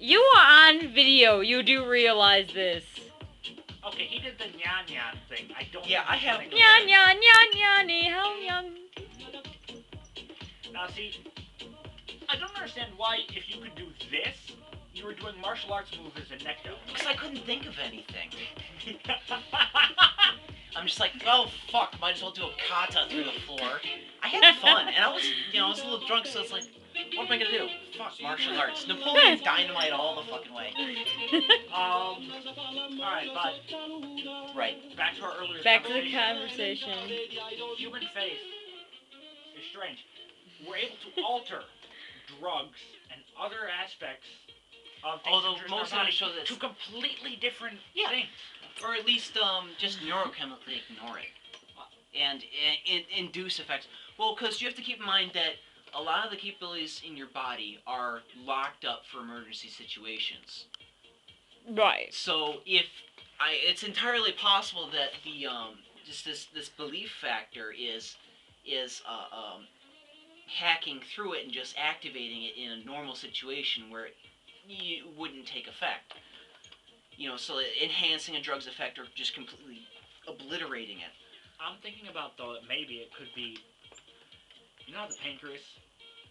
You are on video. You do realize this. Okay, he did the nyan thing. I don't. Yeah, I have. Nyan nyan nyan nyan ni how young. Now see, I don't understand why if you could do this, you were doing martial arts moves as a necto. Because I couldn't think of anything. I'm just like, oh fuck, might as well do a kata through the floor. I had fun, and I was a little drunk, so it's like, what am I gonna do? Fuck martial arts. Napoleon Dynamite all the fucking way. Alright, but Right. back to our earlier Back to the conversation. Human face is strange. We're able to alter drugs and other aspects of things Although in most our of body it shows to completely different things. or at least just neurochemically ignore it, and induce effects. Well, because you have to keep in mind that a lot of the capabilities in your body are locked up for emergency situations. Right. So it's entirely possible that the just this belief factor is hacking through it and just activating it in a normal situation where it wouldn't take effect. So enhancing a drug's effect or just completely obliterating it. I'm thinking about, though, that maybe it could be, the pancreas?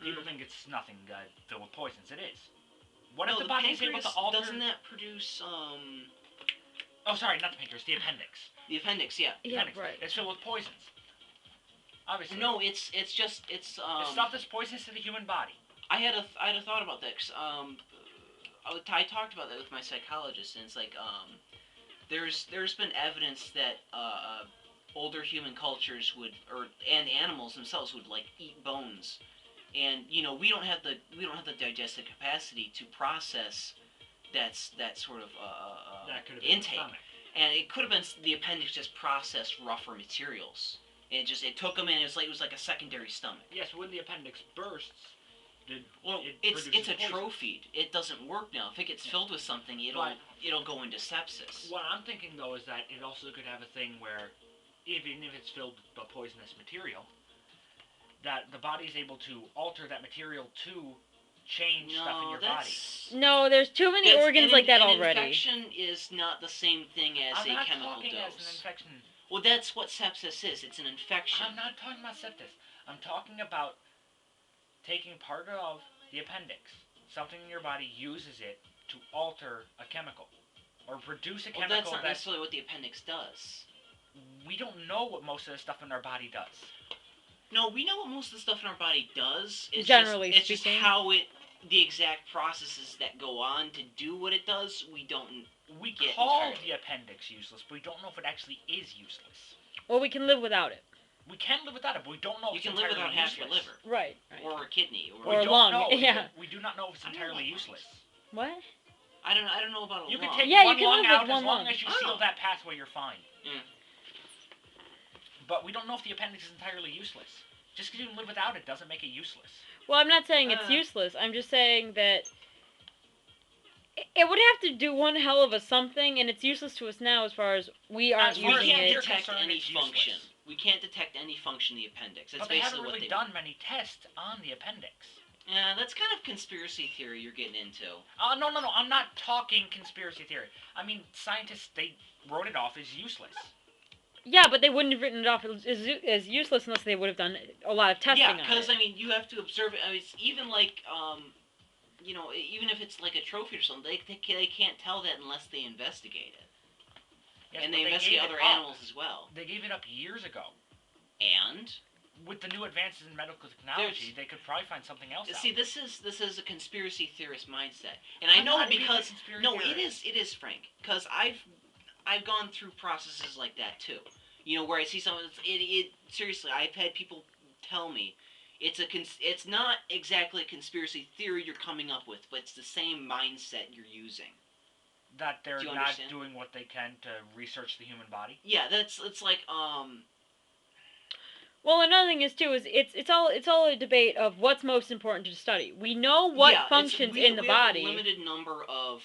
People think it's nothing filled with poisons. It is. What if the body is able to alter... Doesn't that produce, Oh, sorry, not the pancreas, the appendix. The appendix, yeah. Yeah, Appendix. right. It's filled with poisons. Obviously. No, it's just... It's stuff that's poisonous to the human body. I had a thought about that, 'cause, I talked about that with my psychologist, and it's like, there's been evidence that, older human cultures and animals themselves would, like, eat bones. And, we don't have the digestive capacity to process that sort of, That could have been intake. And it could have been the appendix just processed rougher materials. And it took them in, it was like a secondary stomach. Yes, when the appendix bursts, it's atrophied. It doesn't work now. If it gets filled with something, it'll go into sepsis. What I'm thinking, though, is that it also could have a thing where, even if it's filled with poisonous material, that the body is able to alter that material to change stuff in your body. No, there's too many organs like that already. An infection is not the same thing as a chemical dose. I'm not talking as an infection. Well, that's what sepsis is. It's an infection. I'm not talking about sepsis. I'm talking about taking part of the appendix. Something in your body uses it to alter a chemical. Or produce a chemical that's not necessarily what the appendix does. We don't know what most of the stuff in our body does. No, we know what most of the stuff in our body does. It's it's just how the exact processes that go on to do what it does, we don't We call the appendix useless, but we don't know if it actually is useless. Well, we can live without it. We can live without it, but we don't know if it's entirely useless. You can live without half your liver. Right. Or a kidney. Or a lung, yeah. We do not know if it's entirely useless. What? I don't know about a lung. You can take you one can lung live out with one as long lung. as you seal that pathway, you're fine. Mm. But we don't know if the appendix is entirely useless. Just because you can live without it doesn't make it useless. Well, I'm not saying it's useless. I'm just saying that it would have to do one hell of a something, and it's useless to us now as far as we aren't using it. We can't detect any function. We can't detect any function in the appendix. That's but they haven't really done many tests on the appendix. Yeah, that's kind of conspiracy theory you're getting into. No. I'm not talking conspiracy theory. I mean, scientists, they wrote it off as useless. Yeah, but they wouldn't have written it off as useless unless they would have done a lot of testing on it. Yeah, because, I mean, you have to observe it. I mean, it's even like, even if it's like a trophy or something, they can't tell that unless they investigate it. Yes, and they investigate other animals as well. They gave it up years ago. And? With the new advances in medical technology, they could probably find something else. See, this is a conspiracy theorist mindset, and I know because it is Frank, because I've gone through processes like that too. Where I see someone, seriously, I've had people tell me it's not exactly a conspiracy theory you're coming up with, but it's the same mindset you're using. That they're not doing what they can to research the human body. Yeah, it's like Well, another thing is too it's all a debate of what's most important to study. We know what functions in the body. We have a limited number of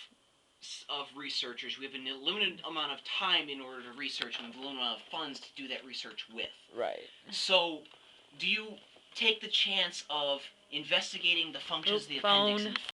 researchers. We have a limited amount of time in order to research, and a limited amount of funds to do that research with. Right. So, do you take the chance of investigating the functions of the appendix and